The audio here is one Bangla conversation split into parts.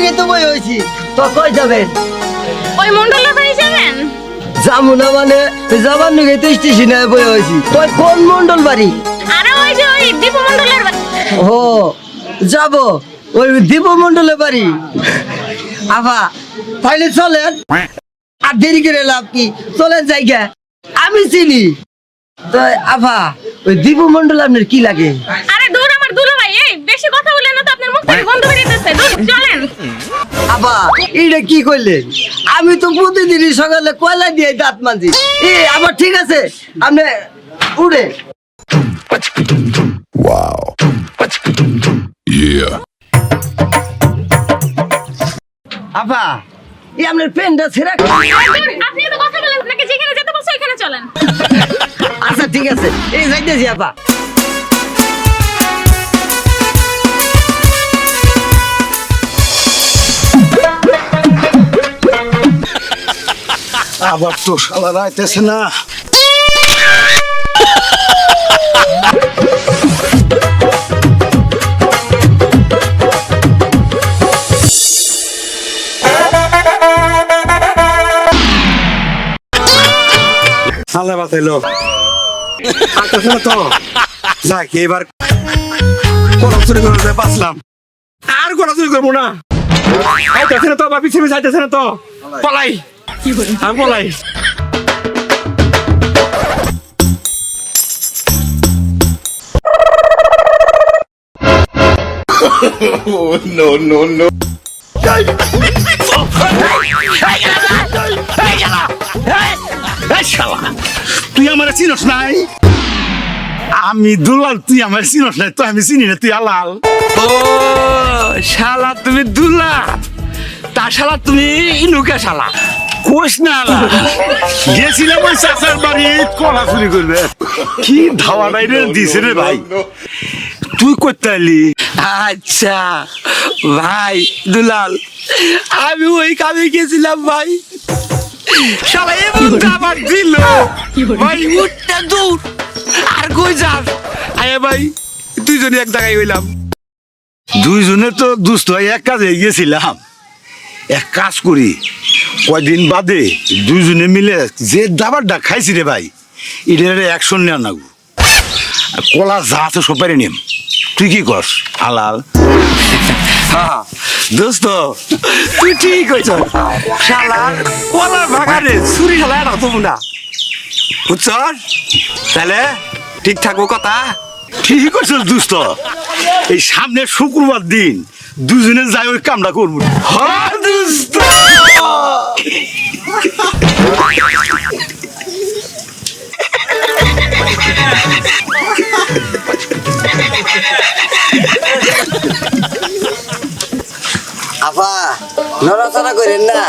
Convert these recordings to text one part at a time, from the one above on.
এই তো বই হয়েছি তো কই যাবেন ওই মন্ডলের বাড়ি যাবেন? যাবো না মানে যাবার নাকি তো স্টেশনে বই হয়েছি তুই কোন মন্ডল বাড়ি আরে ওই যে ওই দীপু মন্ডলের বাড়ি। ও যাব ওই দীপ মন্ডলের বাড়ি আফা তাইলে চলেন আর দেরি করে লাভ কি চলেন জায়গা আমি চিনি তো আফা ওই দীপ মন্ডল আপনার কি লাগে আরে দূর আমার দুলা ভাই, এই বেশি কথা বললেন না তো আপনার মুখ থেকে গন্ধ বেরিয়েছে। দূর চলেন। আবা এটা কি করলেন আমি তো প্রতিদিনই সকালে কয়লা দিয়ে দাঁত মাজি আবার ঠিক আছে আপনি উড়ে Wow. Yeah. আবা এই আপনার পেনটা ছেড়া দূর, আপনি তো কথা বলেন, আপনাকে যেখানে যেতে বলছো ওখানে চলেন। আচ্ছা ঠিক আছে এই যাইতেছি আপা আবার তো শালা রাইতেছে না শালা বাতাইলো আইতেছে না তো যাক এবার কলম চুরি করে বাঁচলাম আর কলম চুরি করবো না আইতেছে না তো বা পিছিয়ে পিছিয়ে আইতেছে না তো পলাই আমি পলাই Oh, no, no, no. তুই আমার চিনস নাই আমি দুলাল তুই আমার চিনস নাই তো আমি চিনি না তুই আলাল ও শালা তুমি দুলা তা শালা তুমি ইনুকা শালা কোষ না আলাল গেছিলাম ওই চাচার বাড়ি কলা চুরি করবে কি ধাওয়া রে দিছে রে ভাই তুই করতে আলি আচ্ছা ভাই দুলাল আমি ওই কামে গেছিলাম ভাই শালা এমন খাবার দিল ভাই উঠতে দূর আর কই যাস আয় ভাই দুইজনে এক জায়গায় হইলাম দুইজনে তো দুস্থ হয়ে এক কাজে গেছিলাম এক কাজ করি কয়দিন বাদে দুইজনে মিলে যে দাবারটা খাইছি রে ভাই এটার অ্যাকশন নেওয়া নাগু কলা যা আছে সবাই নিম তুই কি করস হালাল হ্যাঁ দোস্ত তুই ঠিক হয়েছ শালা কলার বাগানে চুরি শালা এটা তো না বুঝছ তাহলে ঠিক থাকবো কথা ঠিক করছিস দুস্থ এই সামনে শুক্রবার দিন দুজনে যাই ওই কামটা করবো হ্যাঁ দোস্ত আপা নড়াচড়া করেন না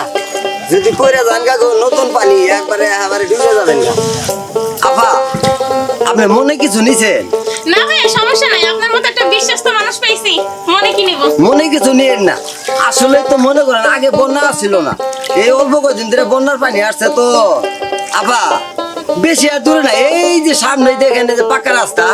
যদি পড়ে যান কাকু নতুন পানি একবারে আবার ডুবে যাবেন না আপা আপনি মনে কিছু নিছেন না ভাই সমস্যা নাই, আপনার মতো একটা বিশ্বস্ত মানুষ পেয়েছি, মনে কি নিব? মনে কিছু নিয়েন না আসলে তো মনে করেন আগে বন্যা আসছিল না এই অল্প কদিন ধরে বন্যার পানি আসছে তো আপা বেশি আর দূরে না এই যে সামনে দেখেন এই যে পাকা রাস্তা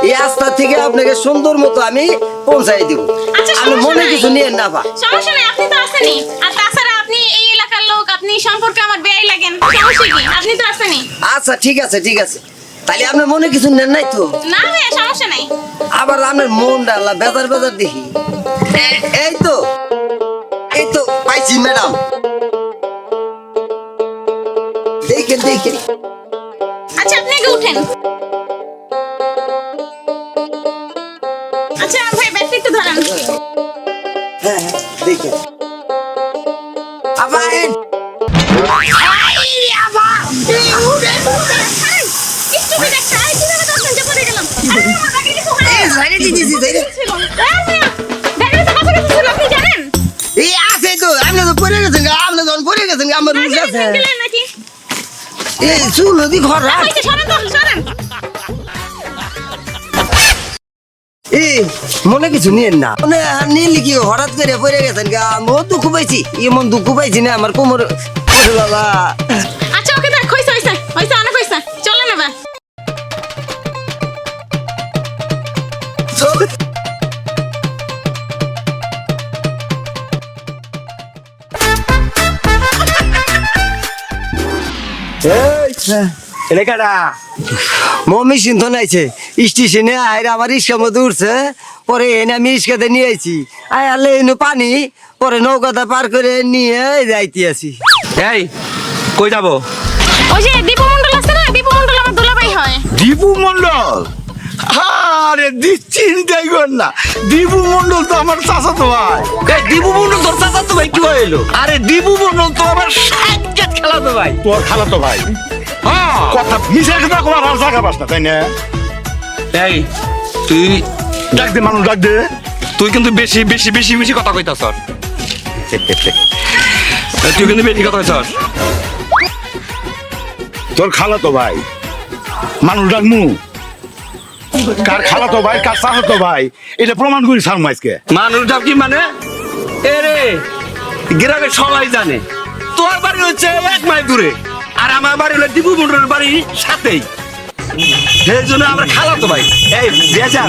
এই রাস্তা থেকে আপনাকে সুন্দর মতো আমি পৌঁছাই দিব আচ্ছা, আপনি সমস্যা মনে নাই। কিছু নিয়েন না আপা সমস্যা নাই, আপনি তো আসেনি। আর তাছাড়া আপনি এই এলাকার লোক, আপনি সম্পর্কে আমার বেয়াই লাগেন, সমস্যা কি? আপনি তো আসেনি। আচ্ছা ঠিক আছে ঠিক আছে তাইলে আপনার মনে কিছু নেন নাই তো না ভাই সমস্যা নাই। আবার আপনার মন ডালা বেজার বেজার দেখি এই তো পাইছি ম্যাডাম দেখেন দেখেন আচ্ছা আপনি আগে উঠেন। আচ্ছা ভাই ব্যাগটা একটু ধরেন। হ্যাঁ দেখেন আবার একটু বিদায় চাই, কিভাবে দর্শন যে পড়ে গেলাম। আরে আমার ব্যাগে কিছু হয় না। সাইডে দিয়েছি সাইডে ছিল। ব্যাগে তো কাপড় কিছু ছিল, আপনি জানেন? এই আছে তো আপনি তো পড়ে গেছেন আপনি যখন পড়ে গেছেন আমার রুজ আগে আছে গেলেন নাকি? এই চুল যদি খরা হইছে, সরেন তো, সরেন। এই মনে কিছু নিয়েন না মানে নিলি কি হঠাৎ করে পড়ে গেছেন গা আমিও দুঃখ পাইছি এমন দুঃখ পাইছি না আমার কোমর ওরে বাবা আচ্ছা ওকে দেখ, হইছে হইছে হইছে, অনেক হইছে, চলেন এবার। চল এটা কাটা মমি সিন্ধন আইছে স্টেশনে আইরে আমার রিক্সার মধ্যে উঠছে পরে এনে আমি রিক্সাতে নিয়ে আইছি আয় আলে এনে পানি পরে নৌকাটা পার করে নিয়ে যাইতে আছি। এই কই যাবো? ওই যে দীপু মন্ডল আছে না, দীপু মন্ডল আমার দুলাভাই হয়। দীপু মন্ডল? আরে চিন্তাই কর না, দীপু মন্ডল তো আমার চাচাতো ভাই। এই দীপু মন্ডল তোর চাচা তো ভাই কি হইলো? আরে দীপু মন্ডল তো আমার সাজ্জাদ খেলাতো ভাই। তোর খালাতো ভাই? হ্যাঁ কথা মিশে কথা কবার আর জায়গা পাস না, তাই না? এই তুই ডাক দে মানুষ, ডাক দে। তুই কিন্তু বেশি বেশি বেশি বেশি কথা কইতাছ। তুই কিন্তু বেশি কথা কইতাছ। তোর খালাতো ভাই মানুষ ডাকমু? কার খালাতো ভাই কার চাচাতো ভাই এটা প্রমাণ করি সার মাইজকে। মানুষ ডাক কি মানে? এ রে গ্রামে সবাই জানে তোর বাড়ি হচ্ছে 1 মাইল দূরে আর আমার বাড়ি হলো দীপু মন্ডলের বাড়ি সাথেই। সেই জন্য আমরা খালাতো ভাই। এই বেচা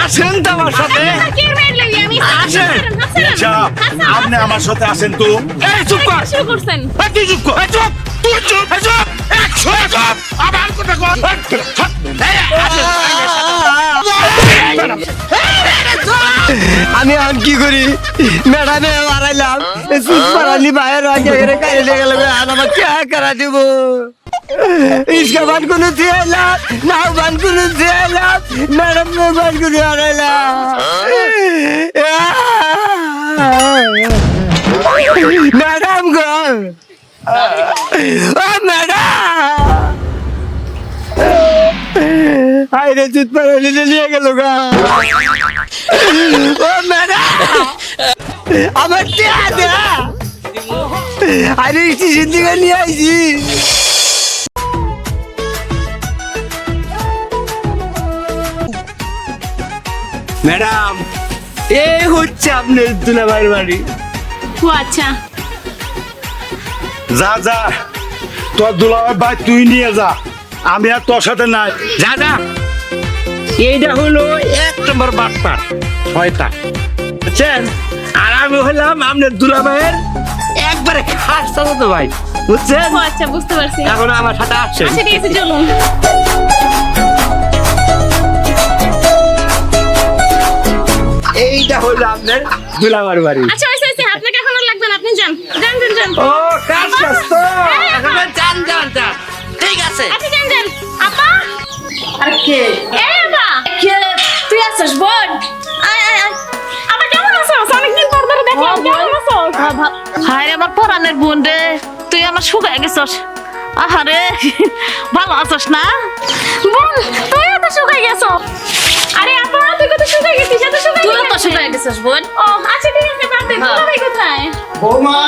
আসেন তো আমার সাথে। আপনার কি এর মেয়ের লাগি? আমি আসেন। আচ্ছা আপনি আমার সাথে আসেন তো। এই চুপ কর। শুরু করছেন। এই তুই চুপ কর, এই চুপ, তুই চুপ, এই চুপ, একশো চুপ, আবার কথা কর। এই, আসেন, আমি আর কি করি ম্যাডামে হারাইলাম সুস পারানি বাইরে আগে এর কারে লেগে গেল আর আমার কি করা দেব इसका बात को नहीं थियाला ना बात को नहीं थियाला मैडम ने बात को नहीं हाराइला मैडम को ओ मैडम हाय रे चुत पर ले लिया गया लोगा ও ম্যাডাম আমার টিয়া দে আরে স্টেশন থেকে নিয়ে আইছি। ম্যাডাম এই হচ্ছে আপনার দুলাভাইয়ের বাড়ি। ও আচ্ছা, যা যা তোর দুলাভাই ভাই তুই নিয়ে যা, আমি আর তোর সাথে নাই। যা যা। এইটা হলো 1 নম্বর বাটপার শয়তান, বুঝছেন? আর আমি হলাম আপনার দুলাভাইয়ের একবারে খাস চাচাতো ভাই, বুঝছেন? ও আচ্ছা, বুঝতে পারছি। এখন আমার সাথে আসছেন। আচ্ছা ঠিক আছে, চলুন। এইটা হলো আপনার দুলাভাইয়ের বাড়ি। আচ্ছা হইছে হইছে, আপনাকে এখন আর লাগবে না, আপনি যান যান যান যান। ও কাজ কাজ তো হ্যাঁ, এখন যান যান যান, ঠিক আছে। আপনি যান যান। আপা, আরে কে এই আপা, কে তুই আসছিস বোন? আয় আয় আয়। আপা কেমন আছো? অনেকদিন পর ধরে দেখলাম, কেমন আছো? হায় রে আমার পরাণের বোন রে, তুই আমার শুকায় গেছস। আহারে ভালো আছস না? বোন, তুইও তো শুকাই গেছো। আরে আপা, তুই কত শুকাই গেছিস? এত শুকাই তুইও তো গেছিস? শুকায় গেছস বোন। ও আচ্ছা ঠিক আছে, বাদ দে। হ্যাঁ। দুলাভাই কোথায়? বৌমা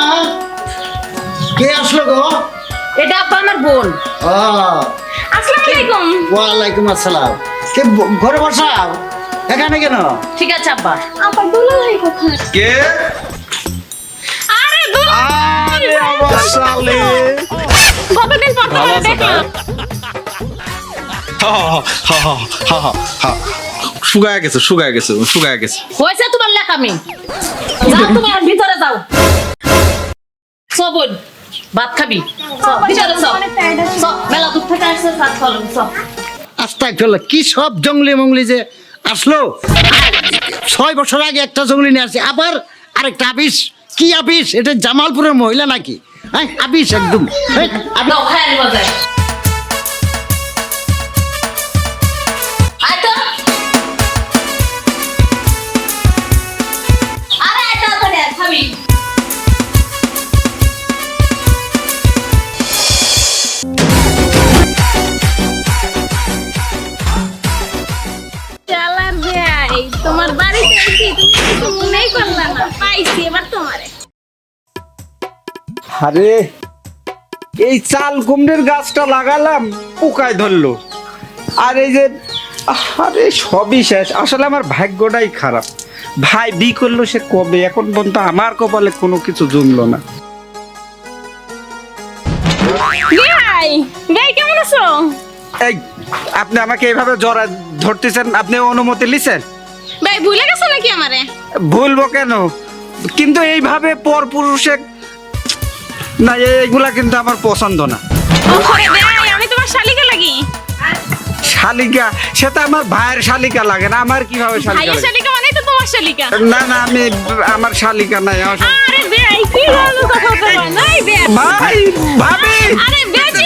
কে আসলো গো? এটা আব্বা আমার বোন। আসসালামু আলাইকুম। ওয়ালাইকুম আসসালাম। কে ঘরে বসাও এখানে কেন? ঠিক আছে আব্বা। আপা দুলাভাই কোথায়? কে? আরে দুলাভাই, আরে আমার শালি। কতদিন পর তোমাকে দেখলাম। শুকায় গেছে শুকায় গেছে শুকায় গেছে। হয়েছে তোমার লেখামি, যাও তুমি আর ভিতরে যাও। সব বোন ভাত খাবি, সব ভিতরে সব সব মেলা দূর থেকে আসছে, ভাত খাওয়ালো সব। আস্তাগফিরুল্লাহ, কি সব জঙ্গলি মঙ্গলি যে আসলো। 6 বছর আগে একটা জঙ্গলি নিয়ে আসছে, আবার আরেকটা আপিস। কি আপিস? এটা জামালপুরের মহিলা নাকি? হ্যাঁ আপিস একদম। এই, দাও খায় নিবা যায়। আয় তো। আরে এটা তো নে খাবি। চালার ভাই, তোমার বাড়িতে এসেছি, তুমি কিছু মনেই করলা না। পাইছি এবার তোমারে। আরে এই চাল কুমড়ের গাছটা লাগালাম, পোকায় ধরলো। আর এই যে আরে সবই শেষ। আসলে আমার ভাগ্যটাই খারাপ। ভাই বি করলো সে কবে, এখন পর্যন্ত আমার কপালে কোনো কিছু জমলো না। ভাই, ভাই কেমন আছো? এই আপনি আমাকে এইভাবে জড়া ধরতেছেন, আপনি অনুমতি লিছেন? ভাই ভুলে গেছো নাকি আমারে? ভুলবো কেন, কিন্তু এইভাবে পর পুরুষে না, এইগুলা কিন্তু আমার পছন্দ না। ওরে ভাই, আমি তোমার কি? শালিকা সেটা আমার ভাইয়ের শালিকা লাগে না, আমার কিভাবে শালিকা ভাইয়ের লাগে? শালিকা মানে তো তোমার শালিকা। না না, আমার শালিকা নাই, আমার আরে বেয়াই কি হলো কথা বলো নাই বেয়াই। ভাই ভাবি আরে বেয়াই